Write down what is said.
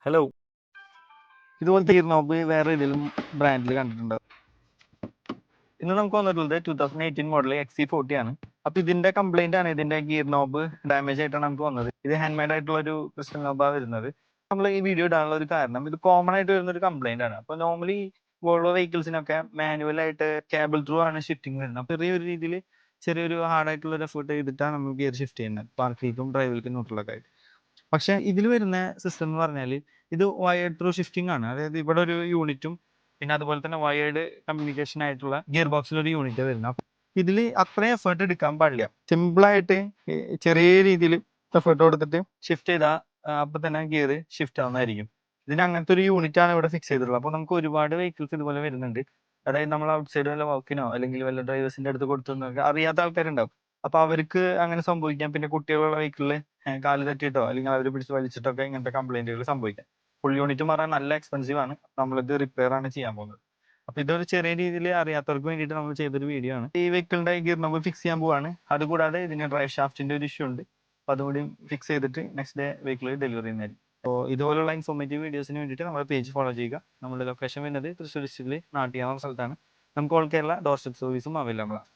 Hello. ഇതുപോലത്തെ gear knob വേറെ ഏതെങ്കിലും ബ്രാൻഡിൽ കണ്ടിട്ടുണ്ടോ? ഇന്ന് നമുക്ക് വന്നിട്ടുള്ളത് 2018 മോഡൽ XC40 ആണ്. അപ്പൊ ഇതിന്റെ കംപ്ലൈന്റ് ആണ്, ഇതിന്റെ ഗിയർ നോബ് ഡാമേജ് ആയിട്ടാണ് നമുക്ക് വന്നത്. ഇത് ഹാൻഡ് മെയ്ഡ് ആയിട്ടുള്ള ഒരു ക്രിസ്റ്റൽ നോബാണ് വരുന്നത്. നമ്മൾ ഈ വീഡിയോ ഇടാനുള്ള ഒരു കാരണം, ഇത് കോമൺ ആയിട്ട് വരുന്ന ഒരു കംപ്ലൈന്റ് ആണ്. അപ്പൊ നോർമലി വോൾവോ വെഹിക്കിൾസിനൊക്കെ മാനുവൽ ആയിട്ട് കേബിൾ ത്രൂ ആണ് ഷിഫ്റ്റിംഗ് വരുന്നത്. അപ്പൊ ചെറിയൊരു രീതിയിൽ ചെറിയൊരു ഹാർഡ് ആയിട്ടുള്ള ഒരു എഫേർട്ട് ചെയ്തിട്ടാണ് നമ്മൾ ഗിയർ ഷിഫ്റ്റ് ചെയ്യുന്നത്, പാർക്കിലേക്കും ഡ്രൈവിലേക്കും ന്യൂട്രലൊക്കെ ആയിട്ട്. പക്ഷെ ഇതിൽ വരുന്ന സിസ്റ്റം എന്ന് പറഞ്ഞാൽ ഇത് വയേർഡ് ത്രൂ ഷിഫ്റ്റിംഗ് ആണ്. അതായത് ഇവിടെ ഒരു യൂണിറ്റും പിന്നെ അതുപോലെ തന്നെ വയേർഡ് കമ്മ്യൂണിക്കേഷൻ ആയിട്ടുള്ള ഗിയർ ബോക്സിൽ ഒരു യൂണിറ്റ് വരുന്നത്. അപ്പൊ ഇതിൽ അത്രയും എഫേർട്ട് എടുക്കാൻ പാടില്ല. സിമ്പിൾ ആയിട്ട് ചെറിയ രീതിയിൽ എഫേർട്ട് കൊടുത്തിട്ട് ഷിഫ്റ്റ് ചെയ്താൽ അപ്പൊ തന്നെ ഗിയർ ഷിഫ്റ്റ് ആവുന്നതായിരിക്കും. ഇതിന് അങ്ങനത്തെ ഒരു യൂണിറ്റ് ആണ് ഇവിടെ ഫിക്സ് ചെയ്തിട്ടുള്ളത്. അപ്പോൾ നമുക്ക് ഒരുപാട് വെഹിക്കിൾസ് ഇതുപോലെ വരുന്നുണ്ട്. അതായത് നമ്മൾ ഔട്ട് സൈഡ് വല്ല വർക്കിനോ അല്ലെങ്കിൽ വല്ല ഡ്രൈവേഴ്സിന്റെ അടുത്ത് കൊടുത്തു അറിയാത്ത ആൾക്കാരുണ്ടാവും. അപ്പൊ അവർക്ക് അങ്ങനെ സംഭവിക്കാം. പിന്നെ കുട്ടികളുള്ള വെഹിക്കിളിൽ കാല് തട്ടിയിട്ടോ അല്ലെങ്കിൽ അവർ പിടിച്ച് വലിച്ചിട്ടോ ഒക്കെ ഇങ്ങനത്തെ കംപ്ലൈന്റുകൾ സംഭവിക്കാം. ഫുൾ യൂണിറ്റ് മാറാൻ നല്ല എക്സ്പെൻസീവ് ആണ്. നമ്മളിത് റിപ്പയർ ആണ് ചെയ്യാൻ പോകുന്നത്. അപ്പൊ ഇതൊരു ചെറിയ രീതിയിൽ അറിയാത്തവർക്ക് വേണ്ടിയിട്ട് നമ്മൾ ചെയ്തൊരു വീഡിയോ ആണ്. ഈ വെഹിക്കിളിന്റെ ഗിയർ നോബ് ഫിക്സ് ചെയ്യാൻ പോവാണ്. അതുകൂടാതെ ഇതിന് ഡ്രൈവ് ഷാഫ്റ്റിന്റെ ഒരു ഇഷ്യൂ ഉണ്ട്. അപ്പൊ അതുകൂടി ഫിക്സ് ചെയ്തിട്ട് നെക്സ്റ്റ് ഡേ വെഹിക്കിൾ ഡെലിവറി ചെയ്യുന്നതായിരിക്കും. അപ്പോൾ ഇതുപോലുള്ള ഇൻഫോർമേറ്റീവ് വീഡിയോസിന് വേണ്ടിയിട്ട് നമ്മുടെ പേജ് ഫോളോ ചെയ്യുക. നമ്മുടെ ലൊക്കേഷൻ വരുന്നത് തൃശ്ശൂർ ഡിസ്ട്രിക്റ്റിൽ നാട്ടിയാവുന്ന സ്ഥലത്താണ്. നമുക്ക് ഓൾ കേരള ഡോർ സ്റ്റെപ്പ് സർവീസും അവൈലബിൾ ആണ്.